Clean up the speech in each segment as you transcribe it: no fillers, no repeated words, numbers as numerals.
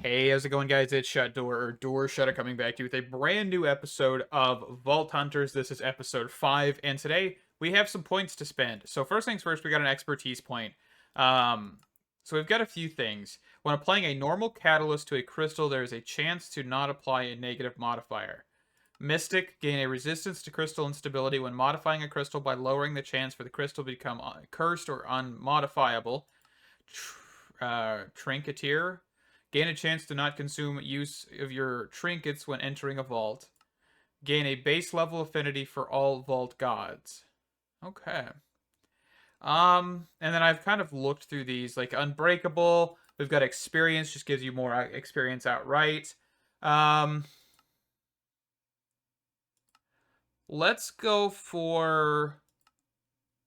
Hey, how's it going, guys? It's Shut Door, or Door Shutter, coming back to you with a brand new episode of Vault Hunters. This is episode 5, and today we have some points to spend. So first things first, we got an expertise point. Um, so we've got a few things. When applying a normal catalyst to a crystal, there is a chance to not apply a negative modifier. Mystic, gain a resistance to crystal instability when modifying a crystal by lowering the chance for the crystal to become cursed or unmodifiable. Trinketeer, gain a chance to not consume use of your trinkets when entering a vault. Gain a base level affinity for all vault gods. Okay. And then I've kind of looked through these, like Unbreakable. We've got experience, just gives you more experience outright. Let's go for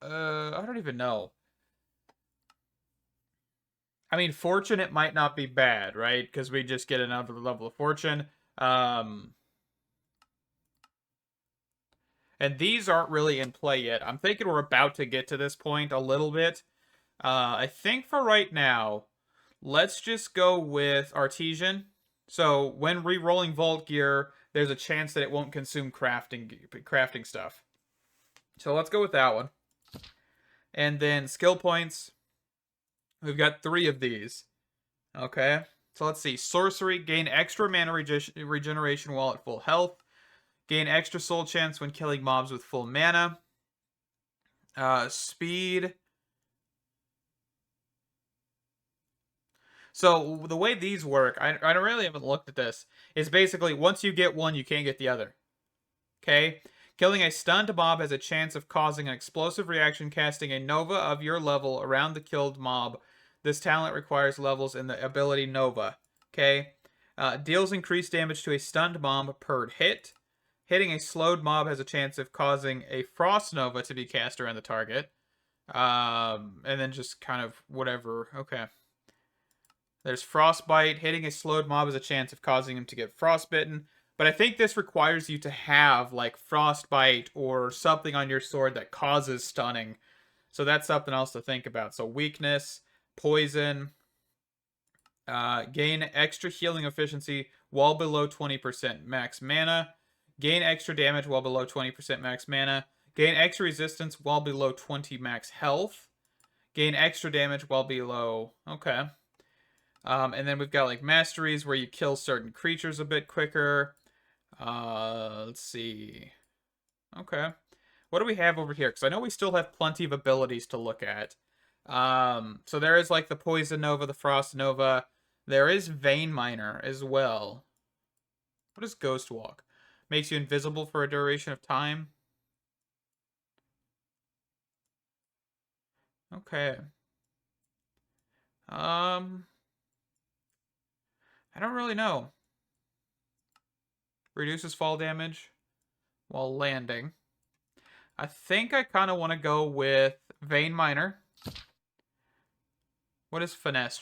I don't even know. I mean, fortune, it might not be bad, right? Because we just get another level of fortune. And these aren't really in play yet. I'm thinking we're about to get to this point a little bit. I think for right now, let's just go with Artesian. So when re-rolling Vault Gear, there's a chance that it won't consume crafting stuff. So let's go with that one. And then skill points. We've got 3 of these. Okay. So let's see. Sorcery, gain extra mana regeneration while at full health. Gain extra soul chance when killing mobs with full mana. Speed. So the way these work, I really haven't looked at this, is basically once you get one, you can't get the other. Okay? Killing a stunned mob has a chance of causing an explosive reaction, casting a Nova of your level around the killed mob. This talent requires levels in the ability Nova. Okay? Deals increased damage to a stunned mob per hit. Hitting a slowed mob has a chance of causing a Frost Nova to be cast around the target. And then just kind of whatever. Okay. There's Frostbite. Hitting a slowed mob has a chance of causing him to get frostbitten. But I think this requires you to have like Frostbite or something on your sword that causes stunning. So that's something else to think about. So weakness, poison, gain extra healing efficiency while below 20% max mana. Gain extra damage while below 20% max mana. Gain extra resistance while below 20 max health. Gain extra damage while below... Okay. And then we've got like masteries where you kill certain creatures a bit quicker. Let's see. Okay. What do we have over here? Because I know we still have plenty of abilities to look at. So there is like the Poison Nova, the Frost Nova. There is Vein Miner as well. What is Ghost Walk? Makes you invisible for a duration of time. Okay. I don't really know. Reduces fall damage while landing. I think I kind of want to go with Vein Miner. What is Finesse?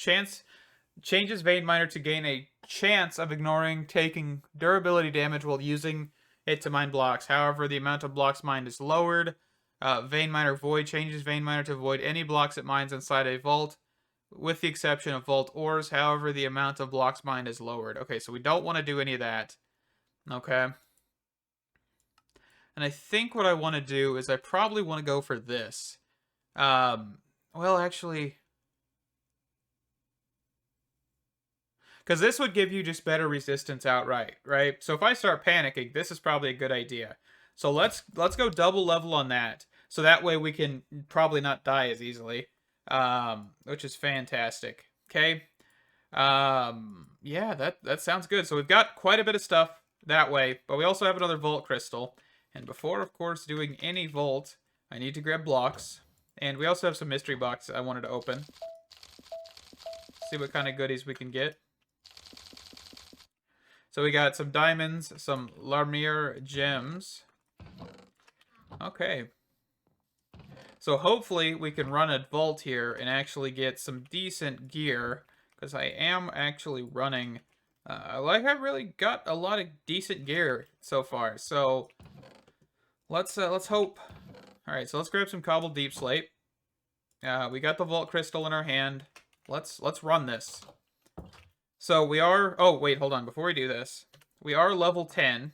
Changes Vein Miner to gain a chance of ignoring taking durability damage while using it to mine blocks. However, the amount of blocks mined is lowered. Vein Miner Void changes Vein Miner to avoid any blocks it mines inside a vault, with the exception of vault ores. However, the amount of blocks mined is lowered. Okay, so we don't want to do any of that. Okay. And I think what I want to do is I probably want to go for this. Well, actually... Because this would give you just better resistance outright, right? So if I start panicking, this is probably a good idea. So let's go double level on that. So that way we can probably not die as easily, which is fantastic. Okay. Yeah, that sounds good. So we've got quite a bit of stuff that way, but we also have another Vault Crystal. And before, of course, doing any Vault, I need to grab blocks. And we also have some mystery boxes I wanted to open. See what kind of goodies we can get. So we got some diamonds, some Larmir gems. Okay. So hopefully we can run a vault here and actually get some decent gear. Because I am actually running... like I've really got a lot of decent gear so far. So let's hope. Alright, so let's grab some cobbled deep slate. We got the vault crystal in our hand. Let's run this. So we are... Oh, wait, hold on. Before we do this, we are level 10,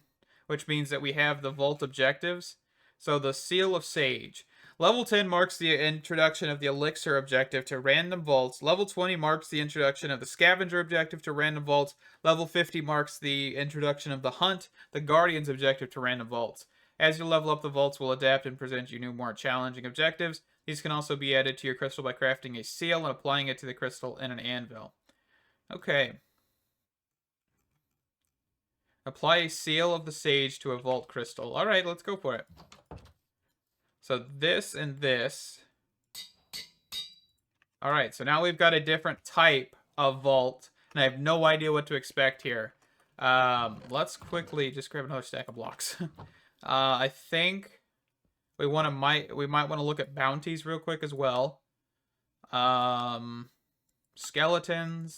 which means that we have the vault objectives. So the Seal of Sage. Level 10 marks the introduction of the Elixir objective to random vaults. Level 20 marks the introduction of the Scavenger objective to random vaults. Level 50 marks the introduction of the Hunt, the Guardians objective to random vaults. As you level up, the vaults will adapt and present you new, more challenging objectives. These can also be added to your crystal by crafting a seal and applying it to the crystal in an anvil. Okay. Apply a seal of the sage to a vault crystal. Alright, let's go for it. So this and this. Alright, so now we've got a different type of vault. And I have no idea what to expect here. Let's quickly just grab another stack of blocks. I think we might want to look at bounties real quick as well. Skeletons.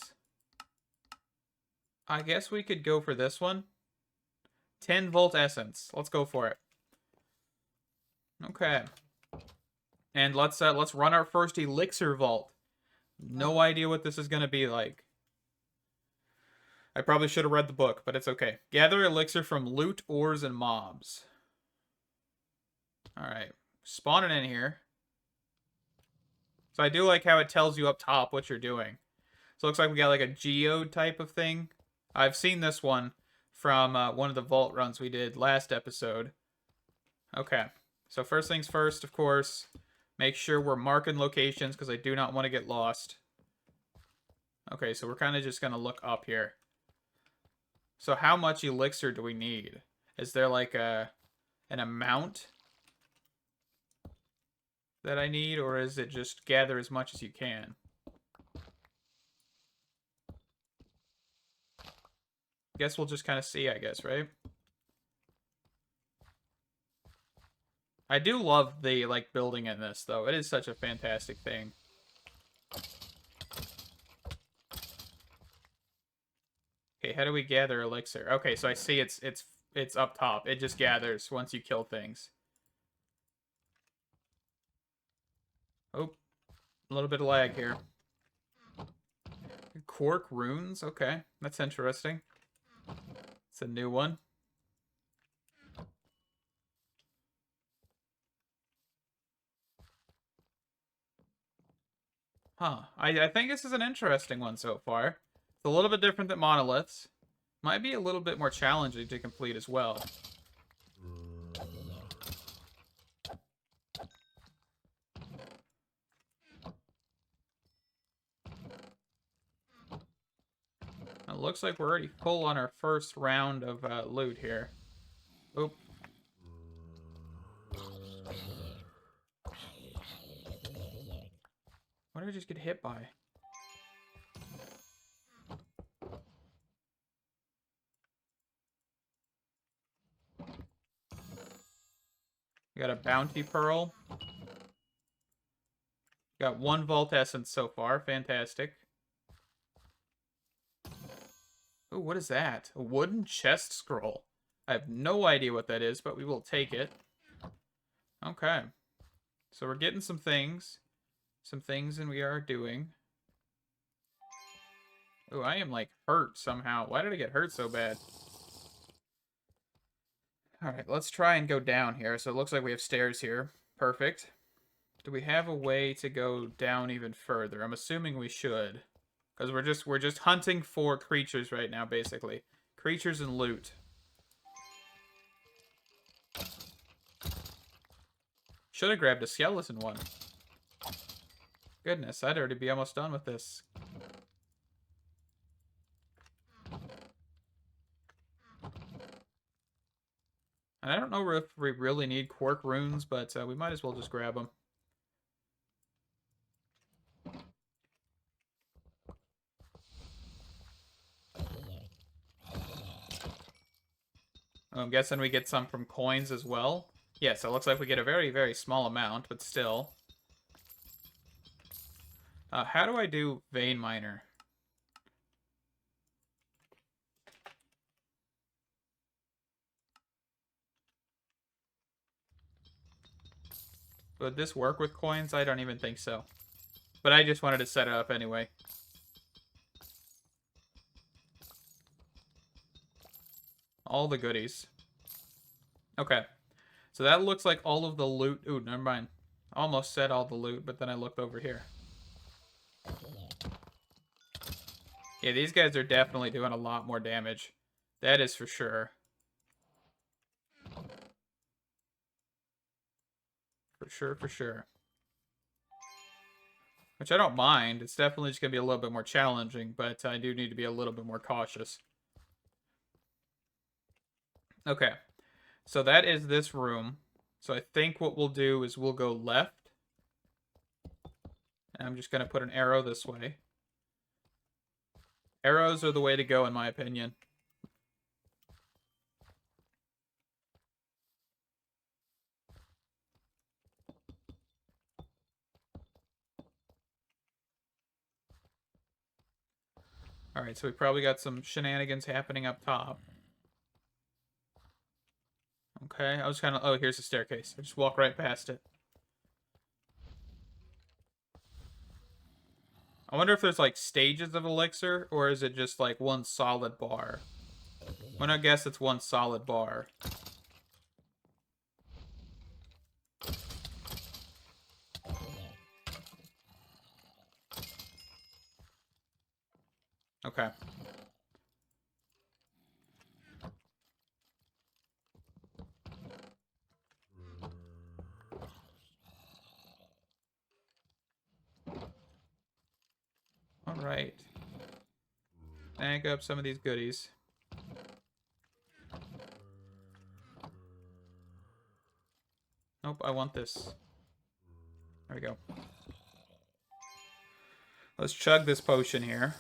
I guess we could go for this one. 10 volt essence. Let's go for it. Okay. And let's run our first elixir vault. No idea what this is going to be like. I probably should have read the book, but it's okay. Gather elixir from loot, ores, and mobs. Alright. Spawning in here. So I do like how it tells you up top what you're doing. So it looks like we got like a geode type of thing. I've seen this one from one of the vault runs we did last episode. Okay. So first things first, of course, make sure we're marking locations because I do not want to get lost. Okay, so we're kind of just going to look up here. So how much elixir do we need? Is there like an amount that I need, or is it just gather as much as you can? Guess we'll just kind of see, I guess, right? I do love the, like, building in this, though. It is such a fantastic thing. Okay, how do we gather elixir? Okay, so I see it's up top. It just gathers once you kill things. Oh, a little bit of lag here. Quark runes? Okay, that's interesting. It's a new one. Huh. I think this is an interesting one so far. It's a little bit different than monoliths. Might be a little bit more challenging to complete as well. It looks like we're already full on our first round of loot here. Oop. What did I just get hit by? We got a bounty pearl. Got 1 vault essence so far. Fantastic. Ooh, what is that? A wooden chest scroll. I have no idea what that is, but we will take it. Okay. So we're getting some things. Some things, and we are doing. Ooh, I am, like, hurt somehow. Why did I get hurt so bad? Alright, let's try and go down here. So it looks like we have stairs here. Perfect. Do we have a way to go down even further? I'm assuming we should. Because we're just hunting for creatures right now, basically. Creatures and loot. Should have grabbed a skeleton one. Goodness, I'd already be almost done with this. And I don't know if we really need quark runes, but we might as well just grab them. I'm guessing we get some from coins as well. Yes, it looks like we get a very, very small amount, but still. How do I do vein miner? Would this work with coins? I don't even think so. But I just wanted to set it up anyway. All the goodies. Okay. So that looks like all of the loot. Ooh, never mind. Almost said all the loot, but then I looked over here. Yeah, these guys are definitely doing a lot more damage. That is for sure. For sure, for sure. Which I don't mind. It's definitely just going to be a little bit more challenging, but I do need to be a little bit more cautious. Okay. So that is this room. So I think what we'll do is we'll go left. And I'm just going to put an arrow this way. Arrows are the way to go, in my opinion. Alright, so we probably got some shenanigans happening up top. Okay, I was kind of... Oh, here's the staircase. I just walk right past it. I wonder if there's, like, stages of Elixir, or is it just, like, one solid bar? I'm gonna guess it's one solid bar. Okay. Alright. Snag up some of these goodies. Nope, I want this. There we go. Let's chug this potion here.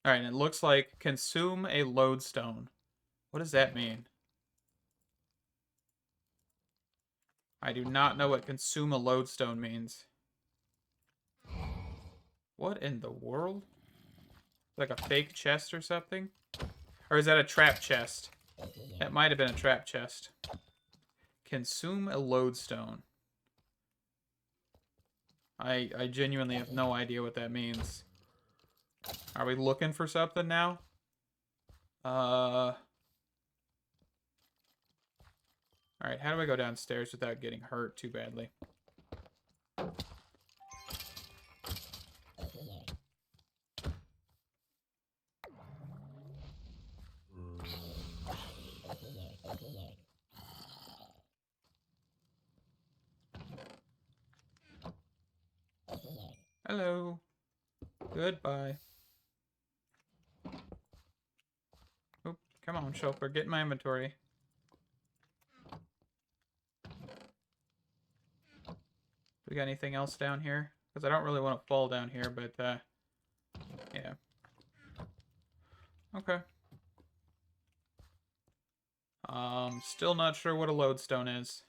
Alright, and it looks like consume a lodestone. What does that mean? I do not know what consume a lodestone means. What in the world? Like a fake chest or something? Or is that a trap chest? That might have been a trap chest. Consume a lodestone. I genuinely have no idea what that means. Are we looking for something now? Alright, how do I go downstairs without getting hurt too badly? Hello. Goodbye. Oop, come on, Chauffeur, get in my inventory. We got anything else down here? Because I don't really want to fall down here, but, yeah. Okay. Still not sure what a lodestone is.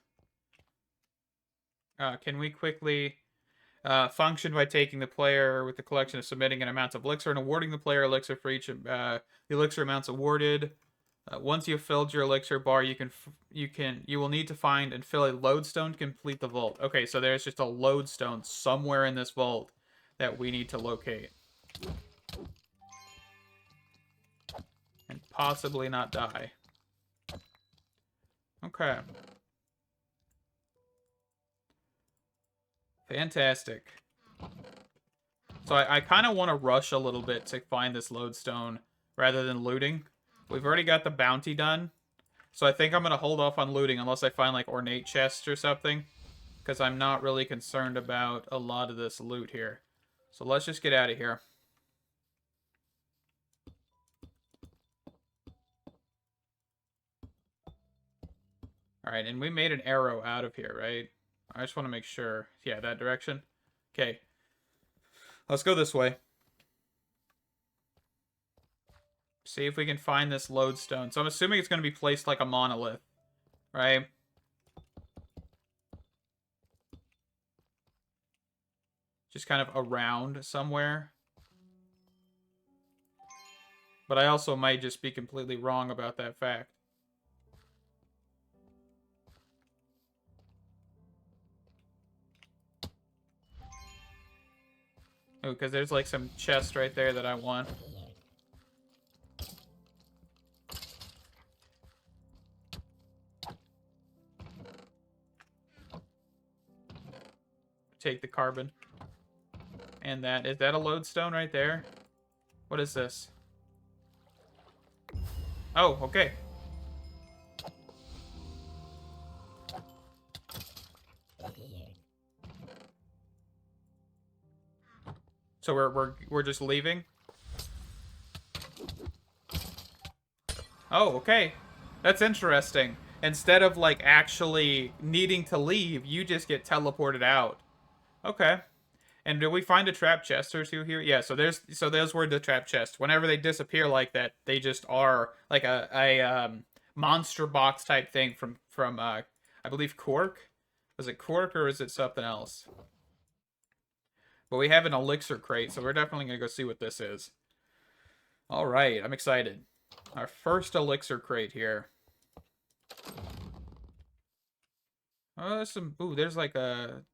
Can we quickly function by taking the player with the collection of submitting an amount of elixir and awarding the player elixir for each the elixir amounts awarded. Once you've filled your elixir bar, you will need to find and fill a lodestone to complete the vault. Okay, so there's just a lodestone somewhere in this vault that we need to locate. And possibly not die. Okay. Fantastic. So I kind of want to rush a little bit to find this lodestone rather than looting. We've already got the bounty done. So I think I'm going to hold off on looting unless I find like ornate chests or something. Because I'm not really concerned about a lot of this loot here. So let's just get out of here. Alright, and we made an arrow out of here, right? I just want to make sure. Yeah, that direction. Okay. Let's go this way. See if we can find this lodestone. So I'm assuming it's going to be placed like a monolith, right? Just kind of around somewhere. But I also might just be completely wrong about that fact. Oh, because there's like some chest right there that I want. take the carbon. And that, is that a lodestone right there? What is this? Oh, okay. So we're just leaving? Oh, okay. That's interesting. Instead of, like, actually needing to leave, you just get teleported out. Okay. And did we find a trap chest or two here? Yeah, so those were the trap chests. Whenever they disappear like that, they just are like a monster box type thing from I believe Cork. Was it Cork or is it something else? But we have an elixir crate, so we're definitely gonna go see what this is. All right, I'm excited. Our first elixir crate here. Oh, there's some. Ooh, there's like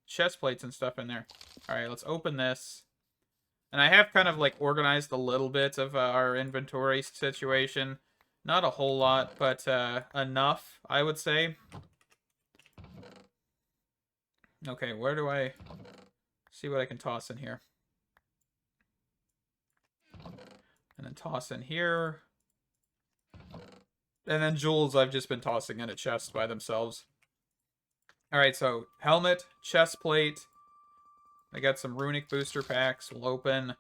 chest plates and stuff in there. All right, let's open this. And I have kind of like organized a little bit of our inventory situation. Not a whole lot, but enough, I would say. Okay, where do I see what I can toss in here? And then toss in here. And then jewels I've just been tossing in a chest by themselves. Alright, so helmet, chest plate. I got some runic booster packs. We'll open.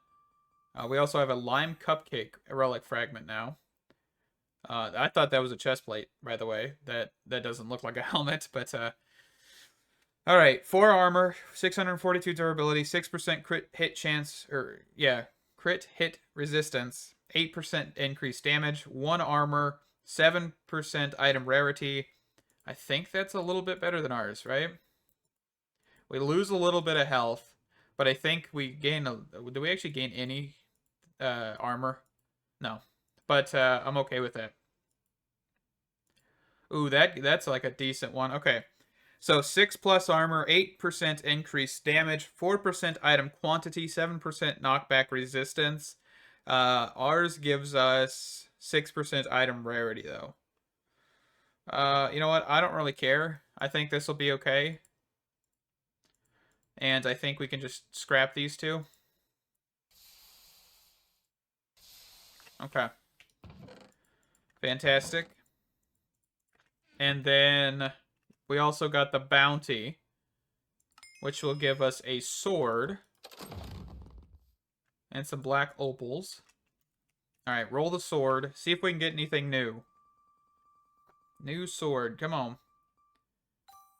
We also have a lime cupcake relic fragment now. I thought that was a chest plate, by the way. That doesn't look like a helmet, but all right, 4 armor, 642 durability, 6% crit hit chance, or yeah, crit hit resistance, 8% increased damage, 1 armor, 7% item rarity. I think that's a little bit better than ours, right? We lose a little bit of health, but I think we gain do we actually gain any armor? No. But I'm okay with that. Ooh, that's like a decent one. Okay. So 6 plus armor, 8% increased damage, 4% item quantity, 7% knockback resistance. Ours gives us 6% item rarity, though. You know what? I don't really care. I think this will be okay. And I think we can just scrap these two. Okay. Fantastic. And then we also got the bounty, which will give us a sword and some black opals. Alright, roll the sword. See if we can get anything new. New sword. Come on.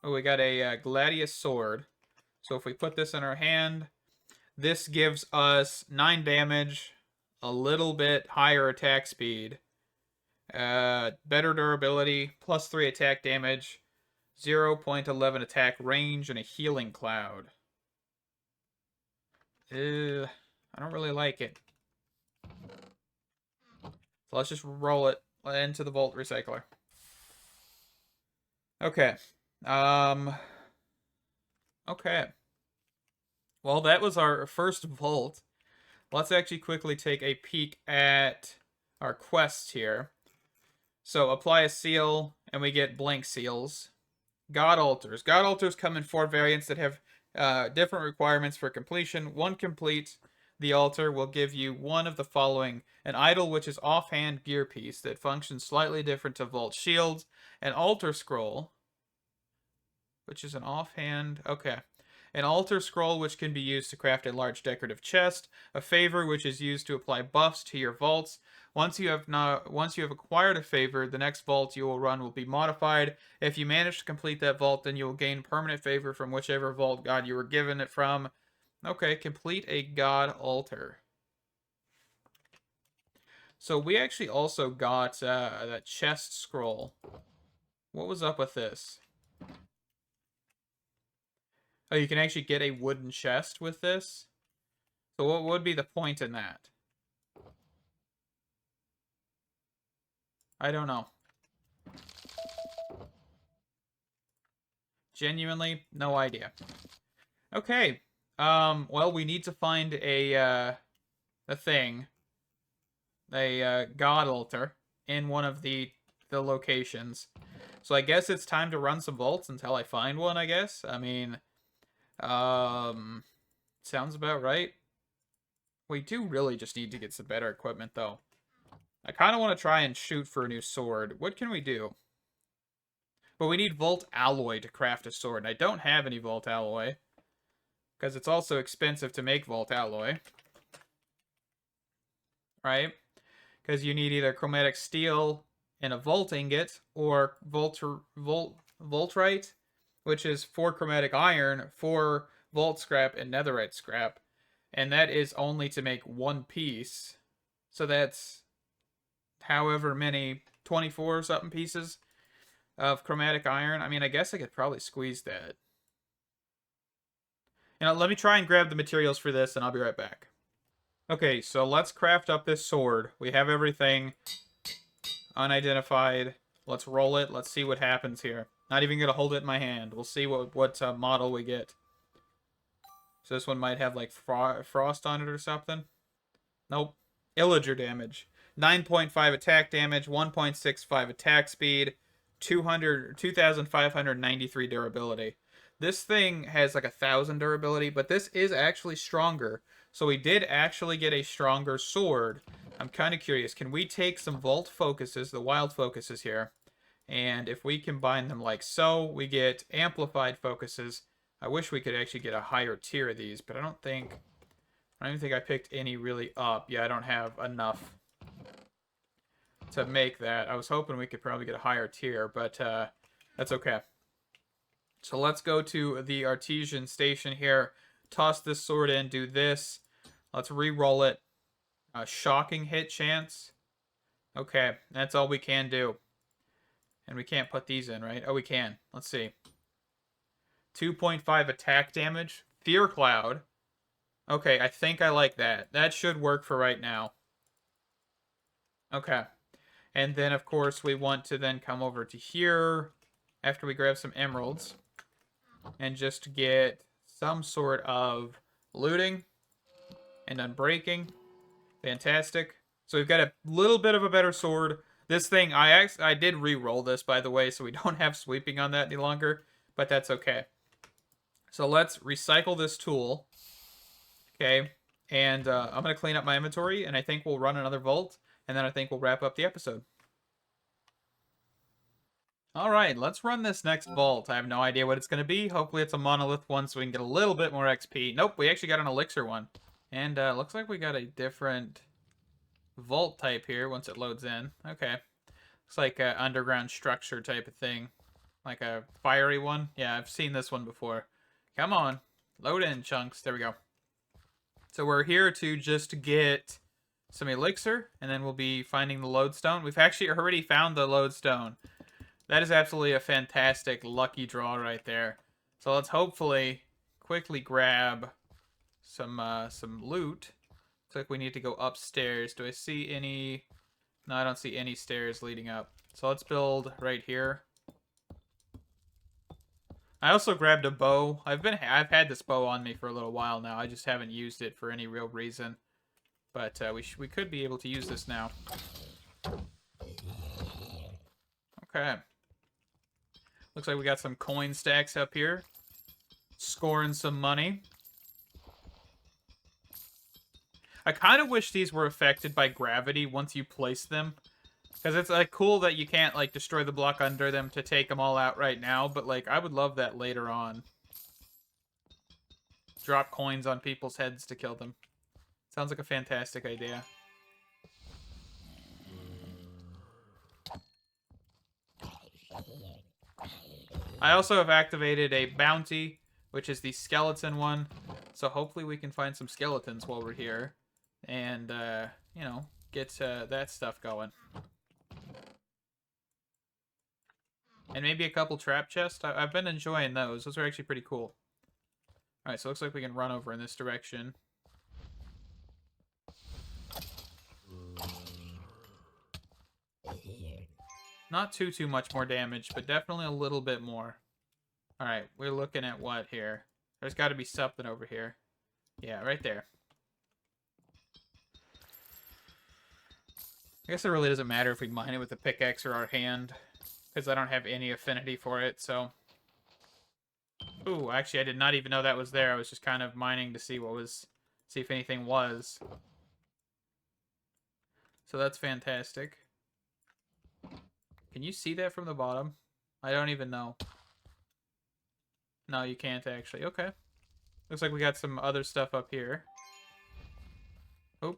Oh, we got a gladius sword. So if we put this in our hand, this gives us 9 damage, a little bit higher attack speed, better durability, plus 3 attack damage, 0.11 attack range, and a healing cloud. I don't really like it. So let's just roll it into the Vault Recycler. Okay. Okay. Well, that was our first vault. Let's actually quickly take a peek at our quest here. So apply a seal, and we get blank seals. God altars. God altars come in 4 variants that have different requirements for completion. One complete the altar will give you one of the following: an idol, which is offhand gear piece that functions slightly different to vault shields, an altar scroll, which is an offhand, okay, an altar scroll which can be used to craft a large decorative chest, a favor which is used to apply buffs to your vaults. Once you have acquired a favor, the next vault you will run will be modified. If you manage to complete that vault, then you will gain permanent favor from whichever vault god you were given it from. Okay, complete a god altar. So we actually also got that chest scroll. What was up with this? Oh, you can actually get a wooden chest with this? So what would be the point in that? I don't know. Genuinely, no idea. Okay. Well, we need to find a thing. A god altar in one of the locations. So I guess it's time to run some vaults until I find one, I guess. I mean, Sounds about right. We do really just need to get some better equipment, though. I kind of want to try and shoot for a new sword. What can we do? But we need Volt Alloy to craft a sword, and I don't have any Volt Alloy. Because it's also expensive to make Volt Alloy. Right? Because you need either chromatic steel and a Volt ingot, or Voltrite, which is 4 chromatic iron, 4 Volt scrap, and netherite scrap. And that is only to make 1 piece. So that's however many, 24 something pieces of chromatic iron. I mean, I guess I could probably squeeze that. You know, let me try and grab the materials for this, and I'll be right back. Okay, so let's craft up this sword. We have everything unidentified. Let's roll it. Let's see what happens here. Not even going to hold it in my hand. We'll see what model we get. So this one might have, like, frost on it or something. Nope. Elixir damage. 9.5 attack damage, 1.65 attack speed, 2,593 durability. This thing has like 1,000 durability, but this is actually stronger. So we did actually get a stronger sword. I'm kind of curious. Can we take some Volt focuses, the wild focuses here, and if we combine them like so, we get amplified focuses. I wish we could actually get a higher tier of these, but I don't even think I picked any really up. Yeah, I don't have enough to make that. I was hoping we could probably get a higher tier, but that's okay. So let's go to the artesian station here. Toss this sword in, do this. Let's re-roll it. Shocking hit chance. Okay, that's all we can do. And we can't put these in, right? Oh, we can. Let's see. 2.5 attack damage. Fear Cloud. Okay, I think I like that. That should work for right now. Okay. And then, of course, we want to then come over to here after we grab some emeralds and just get some sort of looting and unbreaking. Fantastic. So we've got a little bit of a better sword. This thing, I did re-roll this, by the way, so we don't have sweeping on that any longer, but that's okay. So let's recycle this tool. Okay, and I'm going to clean up my inventory, and I think we'll run another vault, and then I think we'll wrap up the episode. Alright, let's run this next vault. I have no idea what it's going to be. Hopefully it's a monolith one so we can get a little bit more XP. Nope, we actually got an elixir one. And looks like we got a different vault type here once it loads in. Okay. Looks like an underground structure type of thing. Like a fiery one. Yeah, I've seen this one before. Come on. Load in, chunks. There we go. So we're here to just get some elixir, and then we'll be finding the lodestone. We've actually already found the lodestone. That is absolutely a fantastic lucky draw right there. So let's hopefully quickly grab some loot. Looks like we need to go upstairs. Do I see any? No, I don't see any stairs leading up. So let's build right here. I also grabbed a bow. I've had this bow on me for a little while now. I just haven't used it for any real reason. But we could be able to use this now. Okay. Looks like we got some coin stacks up here. Scoring some money. I kind of wish these were affected by gravity once you place them. Because it's like cool that you can't like destroy the block under them to take them all out right now. But like I would love that later on. Drop coins on people's heads to kill them. Sounds like a fantastic idea. I also have activated a bounty, which is the skeleton one. So hopefully we can find some skeletons while we're here. And, you know, get that stuff going. And maybe a couple trap chests. I've been enjoying those. Those are actually pretty cool. Alright, so it looks like we can run over in this direction. Not too much more damage, but definitely a little bit more. Alright, we're looking at what here? There's got to be something over here. Yeah, right there. I guess it really doesn't matter if we mine it with a pickaxe or our hand, because I don't have any affinity for it, so... Ooh, actually, I did not even know that was there. I was just kind of mining to see see if anything was. So that's fantastic. Can you see that from the bottom? I don't even know. No, you can't actually. Okay. Looks like we got some other stuff up here. Oh.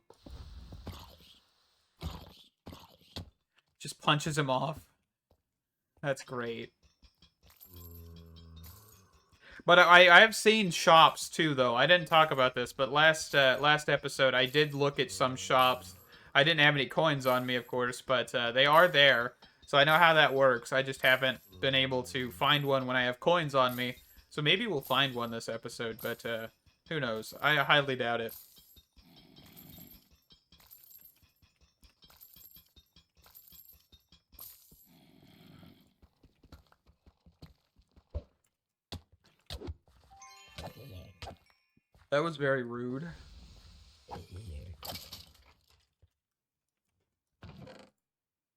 Just punches him off. That's great. But I have seen shops too, though. I didn't talk about this, but last episode I did look at some shops. I didn't have any coins on me, of course, but they are there, so I know how that works. I just haven't been able to find one when I have coins on me. So maybe we'll find one this episode, but who knows? I highly doubt it. That was very rude.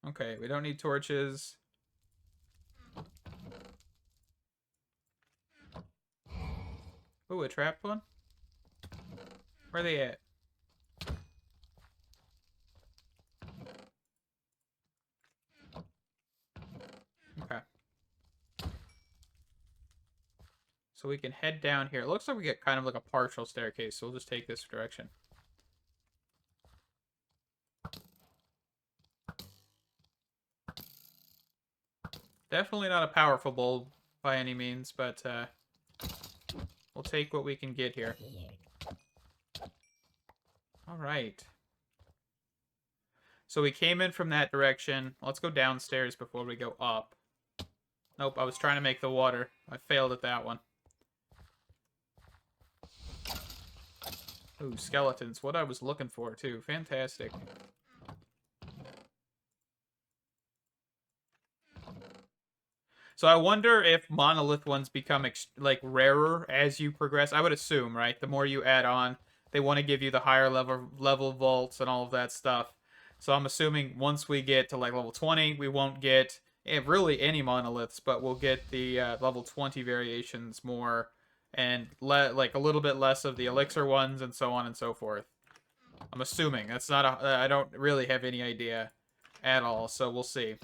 Okay, we don't need torches. Ooh, a trap one? Where are they at? Okay. So we can head down here. It looks like we get kind of like a partial staircase, so we'll just take this direction. Definitely not a powerful bulb by any means, but we'll take what we can get here. Alright. So we came in from that direction. Let's go downstairs before we go up. Nope, I was trying to make the water. I failed at that one. Ooh, skeletons. What I was looking for, too. Fantastic. So I wonder if monolith ones become like rarer as you progress. I would assume, right? The more you add on, they want to give you the higher level vaults and all of that stuff. So I'm assuming once we get to like level 20, we won't get really any monoliths, but we'll get the level 20 variations more, and like a little bit less of the elixir ones, and so on and so forth. I'm assuming. That's not I don't really have any idea at all, so we'll see.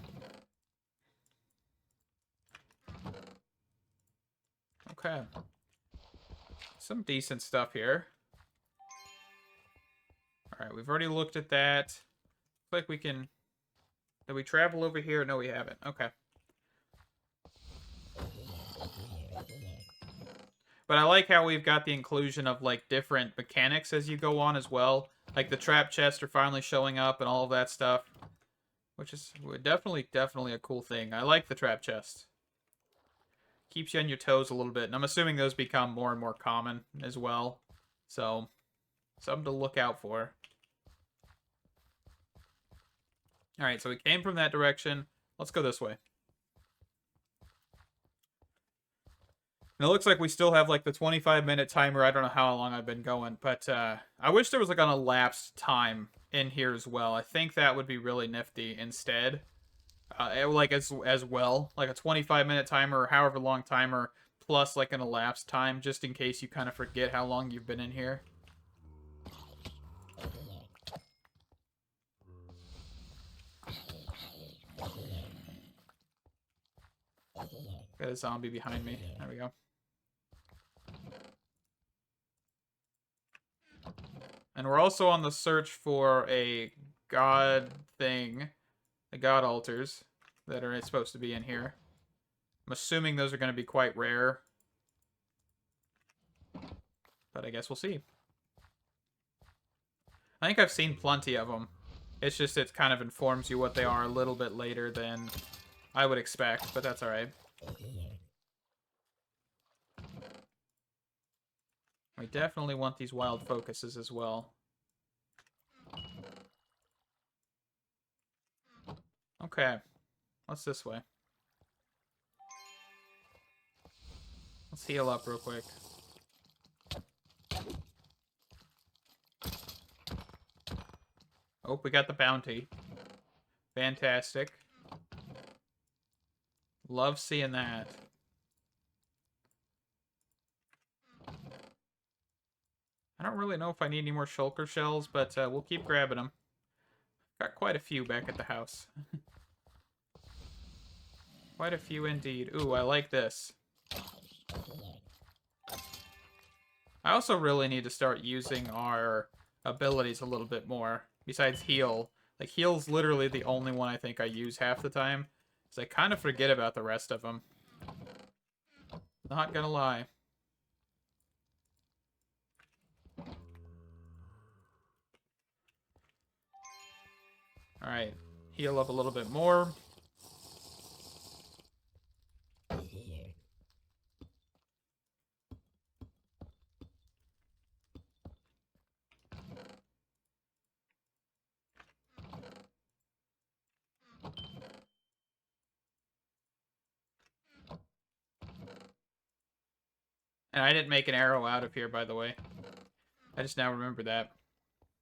Okay. Some decent stuff here. Alright, we've already looked at that. Looks like we can... Did we travel over here? No, we haven't. Okay. But I like how we've got the inclusion of, like, different mechanics as you go on as well. Like, the trap chests are finally showing up and all of that stuff. Which is definitely a cool thing. I like the trap chest. Keeps you on your toes a little bit. And I'm assuming those become more and more common as well. So, something to look out for. Alright, so we came from that direction. Let's go this way. And it looks like we still have, like, the 25-minute timer. I don't know how long I've been going, but I wish there was, like, an elapsed time in here as well. I think that would be really nifty instead. Like, as well. Like, a 25-minute timer or however long timer plus, like, an elapsed time, just in case you kind of forget how long you've been in here. Got a zombie behind me. There we go. And we're also on the search for a god thing. The god altars that are supposed to be in here. I'm assuming those are going to be quite rare. But I guess we'll see. I think I've seen plenty of them. It's just it kind of informs you what they are a little bit later than I would expect, but that's alright. We definitely want these wild focuses as well. Okay. What's this way? Let's heal up real quick. Oh, we got the bounty. Fantastic. Love seeing that. I don't really know if I need any more shulker shells, but we'll keep grabbing them. Got quite a few back at the house. Quite a few indeed. Ooh, I like this. I also really need to start using our abilities a little bit more. Besides heal. Like, heal's literally the only one I think I use half the time. Because I kind of forget about the rest of them. Not gonna lie. Alright. Heal up a little bit more. And I didn't make an arrow out of here, by the way. I just now remember that.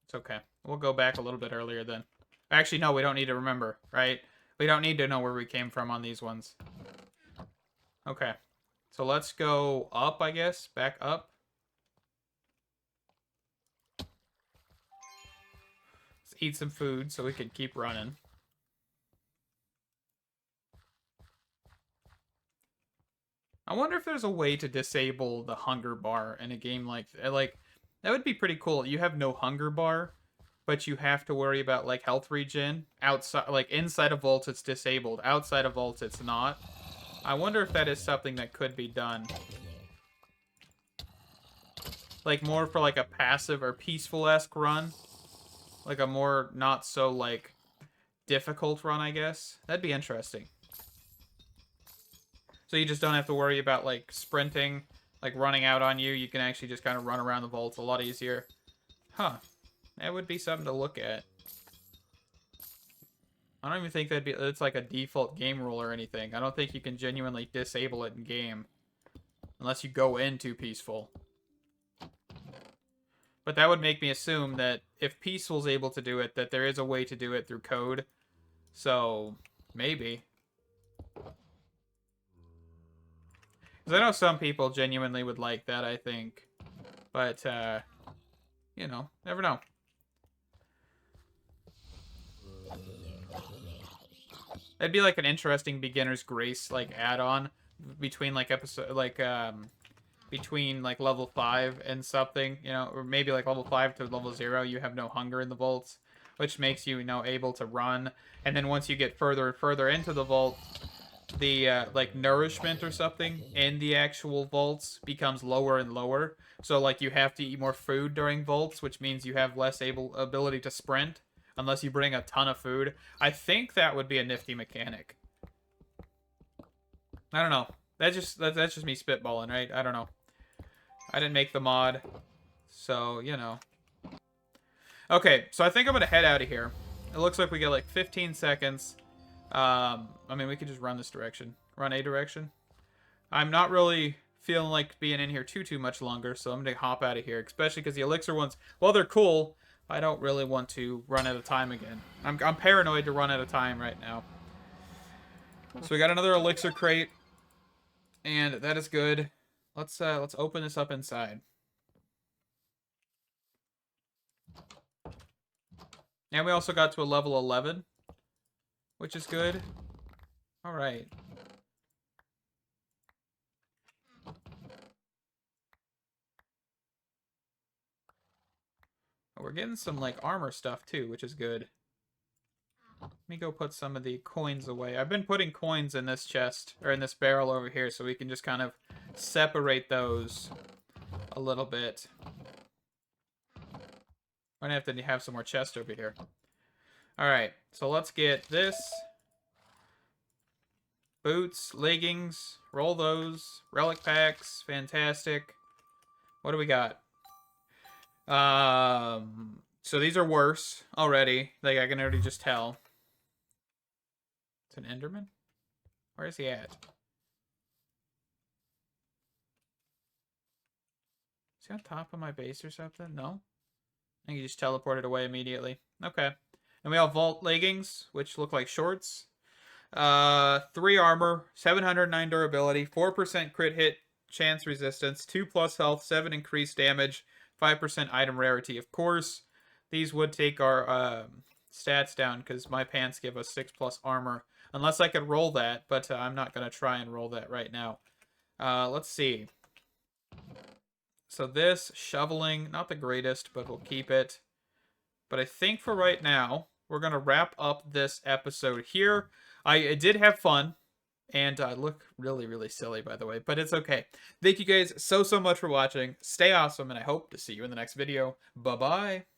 It's okay. We'll go back a little bit earlier then. Actually, no, we don't need to remember, right? We don't need to know where we came from on these ones. Okay. So let's go up, I guess. Back up. Let's eat some food so we can keep running. I wonder if there's a way to disable the hunger bar in a game like that would be pretty cool. You have no hunger bar, but you have to worry about like health regen outside, like inside of vaults it's disabled, outside of vaults it's not. I wonder if that is something that could be done. Like more for like a passive or peaceful-esque run, like a more not so like difficult run, I guess. That'd be interesting. So you just don't have to worry about, like, sprinting, like, running out on you. You can actually just kind of run around the vaults a lot easier. Huh. That would be something to look at. I don't even think it's like a default game rule or anything. I don't think you can genuinely disable it in game. Unless you go into peaceful. But that would make me assume that if peaceful's able to do it, that there is a way to do it through code. So, maybe. Because I know some people genuinely would like that, I think. But, you know, never know. It'd be like an interesting beginner's grace, like, add-on between, like, between, like, level 5 and something, you know, or maybe, like, level 5 to level 0, you have no hunger in the vaults, which makes you, you know, able to run. And then once you get further and further into the vault, the like nourishment or something in the actual vaults becomes lower and lower. So like you have to eat more food during vaults, which means you have less ability to sprint unless you bring a ton of food. I think that would be a nifty mechanic. I don't know. That's just me spitballing, right? I don't know. I didn't make the mod, so you know. Okay, so I think I'm gonna head out of here. It looks like we get like 15 seconds. I mean, we could just run this direction. Run a direction. I'm not really feeling like being in here too much longer, so I'm going to hop out of here. Especially because the Elixir ones, while they're cool, I don't really want to run out of time again. I'm paranoid to run out of time right now. So we got another Elixir crate. And that is good. Let's open this up inside. And we also got to a level 11. Which is good. Alright. We're getting some, like, armor stuff, too, which is good. Let me go put some of the coins away. I've been putting coins in this chest, or in this barrel over here, so we can just kind of separate those a little bit. I'm gonna have to have some more chests over here. Alright, so let's get this. Boots, leggings, roll those. Relic packs, fantastic. What do we got? So these are worse already. Like, I can already just tell. It's an Enderman? Where is he at? Is he on top of my base or something? No? I think he just teleported away immediately. Okay. And we have vault leggings, which look like shorts. 3 armor, 709 durability, 4% crit hit chance resistance, 2+ health, 7 increased damage, 5% item rarity. Of course, these would take our stats down because my pants give us 6+ armor. Unless I could roll that, but I'm not going to try and roll that right now. Let's see. So this, shoveling, not the greatest, but we'll keep it. But I think for right now, we're going to wrap up this episode here. I did have fun. And I look really, really silly, by the way, but it's okay. Thank you guys so much for watching. Stay awesome, and I hope to see you in the next video. Bye-bye.